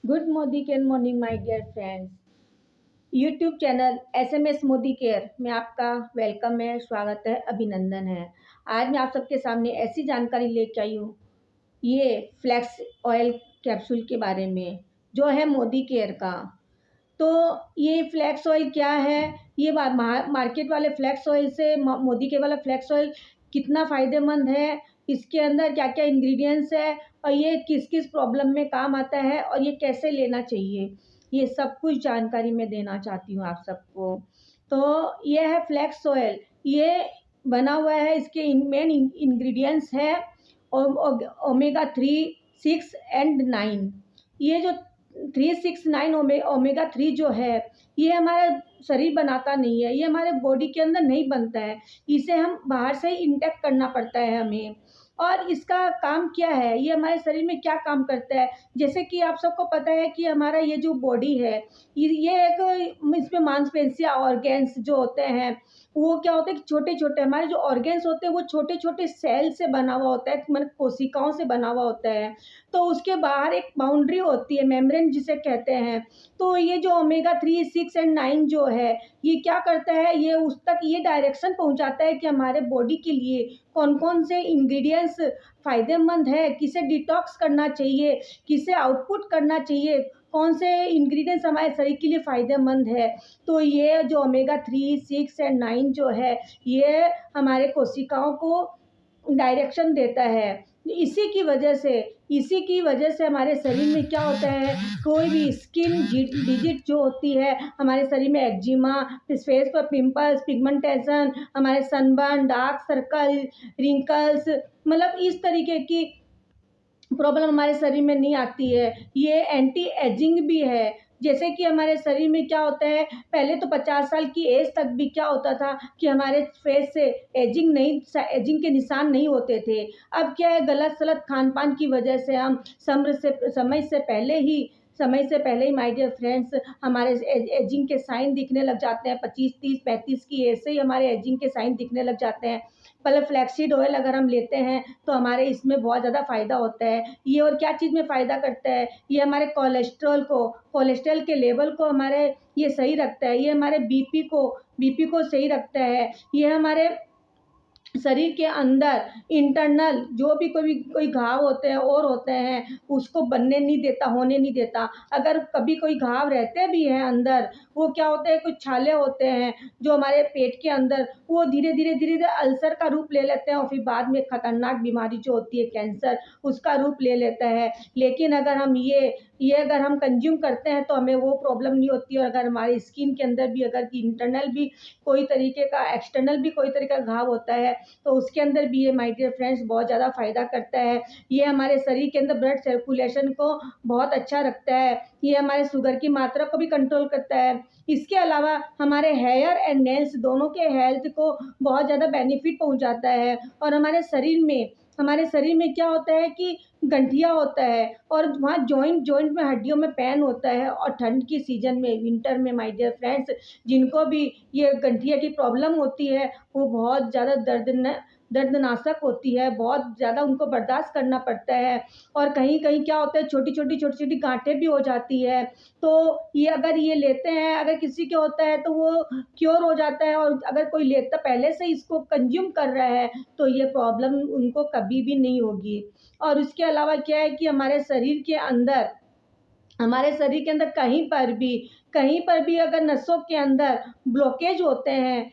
Good Modi care morning my dear friends. YouTube channel SMS Modi care में आपका welcome है, स्वागत है, अभिनंदन है। आज मैं आप सबके सामने ऐसी जानकारी लेके आई हूँ, ये फ्लैक्स ऑयल कैप्सूल के बारे में, जो है मोदी केयर का। तो ये फ्लैक्स ऑयल क्या है, ये मार्केट वाले फ्लैक्स ऑयल से मोदी केयर वाला फ्लैक्स ऑयल कितना फ़ायदेमंद है, इसके अंदर क्या क्या इंग्रेडिएंट्स है और ये किस किस प्रॉब्लम में काम आता है और ये कैसे लेना चाहिए, ये सब कुछ जानकारी मैं देना चाहती हूँ आप सबको। तो ये है फ्लैक्स ऑयल, ये बना हुआ है, इसके मेन इंग्रेडिएंट्स है ओमेगा 3, 6 एंड 9। ये जो 3, 6, 9 ओमेगा 3 जो है, ये हमारा शरीर बनाता नहीं है, ये हमारे बॉडी के अंदर नहीं बनता है, इसे हम बाहर से ही इंटेक करना पड़ता है हमें। और इसका काम क्या है, ये हमारे शरीर में क्या काम करता है, जैसे कि आप सबको पता है कि हमारा ये जो बॉडी है, ये एक इसमें मांसपेशियाँ ऑर्गेन्स जो होते हैं, वो क्या होते हैं कि छोटे छोटे हमारे जो ऑर्गेन्स होते हैं वो छोटे छोटे सेल से बना हुआ होता है, मतलब कोशिकाओं से बना हुआ होता है। तो उसके बाहर एक बाउंड्री होती है, मेम्ब्रेन जिसे कहते हैं। तो ये जो ओमेगा 3, 6 एंड 9 जो है, ये क्या करता है, ये उस तक ये डायरेक्शन पहुंचाता है कि हमारे बॉडी के लिए कौन कौन से इंग्रेडिएंट्स फ़ायदेमंद है, किसे डिटॉक्स करना चाहिए, किसे आउटपुट करना चाहिए, कौन से इंग्रेडिएंट्स हमारे शरीर के लिए फ़ायदेमंद है। तो ये जो ओमेगा 3, 6 एंड 9 जो है, ये हमारे कोशिकाओं को डायरेक्शन देता है। इसी की वजह से हमारे शरीर में क्या होता है, कोई भी स्किन डिजीज जो होती है हमारे शरीर में, एक्जिमा, फेस पर पिंपल्स, पिगमेंटेशन, हमारे सनबर्न, डार्क सर्कल, रिंकल्स, मतलब इस तरीके की प्रॉब्लम हमारे शरीर में नहीं आती है। ये एंटी एजिंग भी है। जैसे कि हमारे शरीर में क्या होता है, पहले तो 50 साल की एज तक भी क्या होता था कि हमारे फेस से एजिंग के निशान नहीं होते थे। अब क्या है, गलत सलत खान पान की वजह से हम समय से पहले ही माय डियर फ्रेंड्स, हमारे एजिंग के साइन दिखने लग जाते हैं। 25, 30, 35 की एज से ही हमारे एजिंग के साइन दिखने लग जाते हैं। मतलब फ्लैक्सीड ऑयल अगर हम लेते हैं तो हमारे इसमें बहुत ज़्यादा फ़ायदा होता है। ये और क्या चीज़ में फ़ायदा करता है, ये हमारे कोलेस्ट्रॉल के लेवल को हमारे ये सही रखता है, ये हमारे बीपी को सही रखता है, ये हमारे शरीर के अंदर इंटरनल जो भी कोई घाव होते हैं और होते हैं, उसको बनने नहीं देता, होने नहीं देता। अगर कभी कोई घाव रहते भी हैं अंदर, वो क्या होते हैं, कुछ छाले होते हैं जो हमारे पेट के अंदर, वो धीरे धीरे अल्सर का रूप ले लेते हैं और फिर बाद में खतरनाक बीमारी जो होती है कैंसर, उसका रूप ले लेता है। लेकिन अगर हम ये अगर हम कंज्यूम करते हैं तो हमें वो प्रॉब्लम नहीं होती। और अगर हमारी स्किन के अंदर भी अगर इंटरनल भी कोई तरीके का, एक्सटर्नल भी कोई तरीके का घाव होता है, तो उसके अंदर भी ये माय डियर फ्रेंड्स बहुत ज़्यादा फ़ायदा करता है। ये हमारे शरीर के अंदर ब्लड सर्कुलेशन को बहुत अच्छा रखता है, ये हमारे शुगर की मात्रा को भी कंट्रोल करता है। इसके अलावा हमारे हेयर एंड नेल्स दोनों के हेल्थ को बहुत ज़्यादा बेनिफिट पहुंचाता है। और हमारे शरीर में क्या होता है कि गठिया होता है और वहाँ जॉइंट में हड्डियों में पेन होता है। और ठंड की सीज़न में, विंटर में माय डियर फ्रेंड्स, जिनको भी ये गठिया की प्रॉब्लम होती है, वो बहुत ज़्यादा दर्दनाशक होती है, बहुत ज़्यादा उनको बर्दाश्त करना पड़ता है। और कहीं-कहीं क्या होता है, छोटी-छोटी गाँठें भी हो जाती है। तो ये अगर ये लेते हैं, अगर किसी के होता है तो वो क्योर हो जाता है। और अगर कोई लेता पहले से इसको कंज़्यूम कर रहा है तो ये प्रॉब्लम उनको कभी भी नहीं होगी। और उसके अलावा क्या है कि हमारे शरीर के अंदर कहीं पर भी अगर नसों के अंदर ब्लॉकेज होते हैं,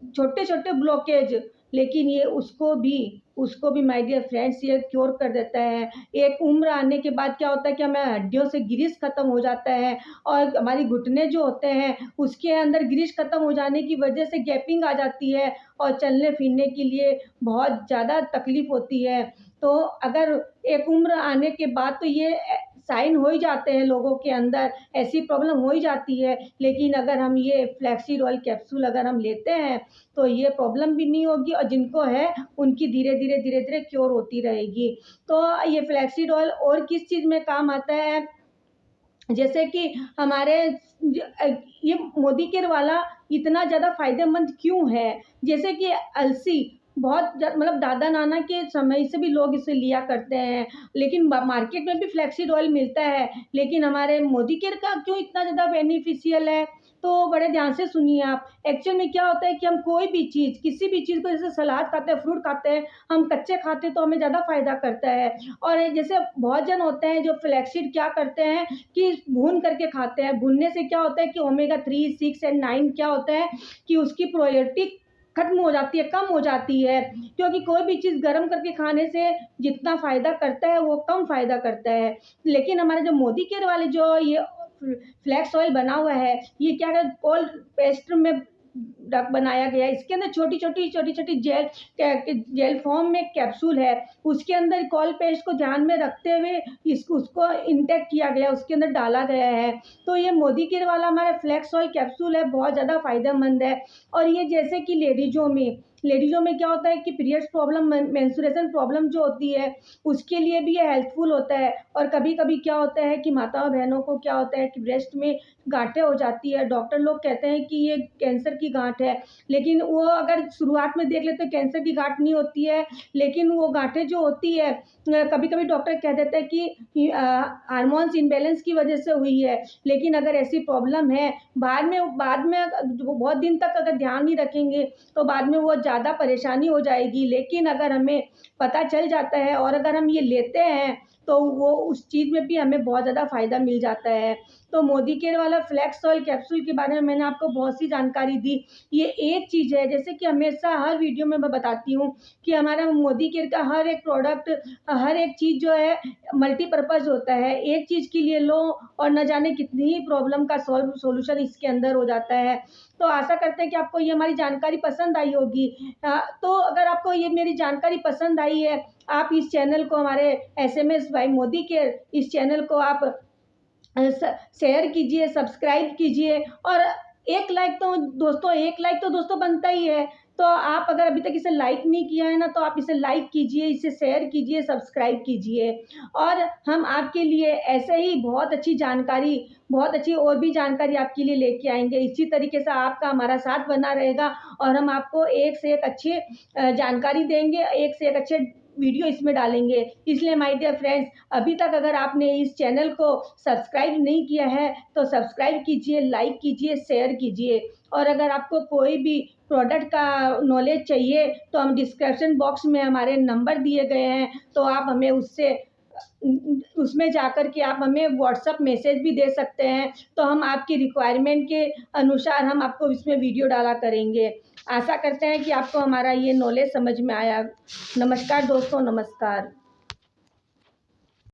छोटे-छोटे ब्लॉकेज, लेकिन ये उसको भी माय डियर फ्रेंड्स ये क्योर कर देता है। एक उम्र आने के बाद क्या होता है कि हमें हड्डियों से ग्रीस खत्म हो जाता है और हमारी घुटने जो होते हैं, उसके अंदर ग्रीस खत्म हो जाने की वजह से गैपिंग आ जाती है और चलने-फिरने के लिए बहुत ज़्यादा तकलीफ़ होती है। तो अगर एक उम्र आने के बाद तो ये साइन हो ही जाते हैं लोगों के अंदर, ऐसी प्रॉब्लम हो ही जाती है। लेकिन अगर हम ये फ्लैक्सीड ऑयल कैप्सूल अगर हम लेते हैं तो ये प्रॉब्लम भी नहीं होगी और जिनको है उनकी धीरे-धीरे क्योर होती रहेगी। तो ये फ्लैक्सीड ऑयल और किस चीज़ में काम आता है, जैसे कि हमारे ये मोदी केयर वाला इतना ज़्यादा फ़ायदेमंद क्यों है? जैसे कि अलसी, बहुत मतलब दादा नाना के समय से भी लोग इसे लिया करते हैं, लेकिन मार्केट में भी फ्लैक्सीड ऑयल मिलता है, लेकिन हमारे मोदी केयर का क्यों इतना ज़्यादा बेनिफिशियल है? तो बड़े ध्यान से सुनिए आप। एक्चुअल में क्या होता है कि हम कोई भी चीज़, किसी भी चीज़ को, जैसे सलाद खाते हैं, फ्रूट खाते हैं, हम कच्चे खाते हैं तो हमें ज़्यादा फ़ायदा करता है। और जैसे बहुत जन होते हैं जो फ्लैक्सीड क्या करते हैं कि भून करके खाते हैं। भूनने से क्या होता है कि ओमेगा 3, 6 एंड 9 क्या होता है कि उसकी प्रोबायोटिक खत्म हो जाती है, कम हो जाती है, क्योंकि कोई भी चीज़ गरम करके खाने से जितना फ़ायदा करता है वो कम फ़ायदा करता है। लेकिन हमारे जो मोदी केयर वाले जो ये फ्लैक्स ऑयल बना हुआ है, ये क्या है, कोल्ड पेस्ट में बनाया गया है। इसके अंदर छोटी-छोटी जेल फॉर्म में कैप्सूल है। उसके अंदर कोल्ड पेस्ट को ध्यान में रखते हुए उसको इंटेक किया गया है, उसके अंदर डाला गया है। तो ये मोदी केयर वाला हमारा फ्लैक्स ऑयल कैप्सूल है, बहुत ज़्यादा फ़ायदेमंद है। और ये जैसे कि लेडीज़ों में क्या होता है कि पीरियड्स प्रॉब्लम, मेंस्ट्रुएशन प्रॉब्लम जो होती है, उसके लिए भी ये हेल्पफुल होता है। और कभी-कभी क्या होता है कि माताओं-बहनों को क्या होता है कि ब्रेस्ट में गाँठें हो जाती है। डॉक्टर लोग कहते हैं कि ये कैंसर की गाँठ है, लेकिन वो अगर शुरुआत में देख लेते हैं कैंसर की गाँठ नहीं होती है, लेकिन वो गाँठें जो होती है कभी-कभी डॉक्टर कह देते हैं कि हार्मोन्स इम्बैलेंस की वजह से हुई है। लेकिन अगर ऐसी प्रॉब्लम है, बाद में वो बहुत दिन तक अगर ध्यान नहीं रखेंगे, तो बाद में वो ज़्यादा परेशानी हो जाएगी। लेकिन अगर हमें पता चल जाता है और अगर हम ये लेते हैं, तो वो उस चीज़ में भी हमें बहुत ज़्यादा फ़ायदा मिल जाता है। तो मोदी केयर वाला फ्लैक्स ऑयल कैप्सूल के बारे में मैंने आपको बहुत सी जानकारी दी। ये एक चीज़ है, जैसे कि हमेशा हर वीडियो में मैं बताती हूँ कि हमारा मोदी केयर का हर एक प्रोडक्ट, हर एक चीज़ जो है मल्टीपर्पज़ होता है। एक चीज़ के लिए लो और न जाने कितनी ही प्रॉब्लम का सॉल्यूशन इसके अंदर हो जाता है। तो आशा करते हैं कि आपको ये हमारी जानकारी पसंद आई होगी। तो अगर आपको ये मेरी जानकारी पसंद आई है, आप इस चैनल को, हमारे एसएमएस बाय मोदी केयर, इस चैनल को आप शेयर कीजिए, सब्सक्राइब कीजिए। और एक लाइक तो दोस्तों, एक लाइक तो दोस्तों बनता ही है। तो आप अगर अभी तक इसे लाइक नहीं किया है ना, तो आप इसे लाइक कीजिए, इसे शेयर कीजिए, सब्सक्राइब कीजिए। और हम आपके लिए ऐसे ही बहुत अच्छी जानकारी, बहुत अच्छी और भी जानकारी आपके लिए लेके आएँगे। इसी तरीके से आपका हमारा साथ बना रहेगा और हम आपको एक से एक अच्छे जानकारी देंगे, एक से एक अच्छे वीडियो इसमें डालेंगे। इसलिए माय डियर फ्रेंड्स, अभी तक अगर आपने इस चैनल को सब्सक्राइब नहीं किया है, तो सब्सक्राइब कीजिए, लाइक कीजिए, शेयर कीजिए। और अगर आपको कोई भी प्रोडक्ट का नॉलेज चाहिए, तो हम डिस्क्रिप्शन बॉक्स में हमारे नंबर दिए गए हैं, तो आप हमें उसमें जाकर के आप हमें व्हाट्सएप मैसेज भी दे सकते हैं। तो हम आपकी रिक्वायरमेंट के अनुसार हम आपको इसमें वीडियो डाला करेंगे। आशा करते हैं कि आपको हमारा ये नॉलेज समझ में आया। नमस्कार दोस्तों, नमस्कार।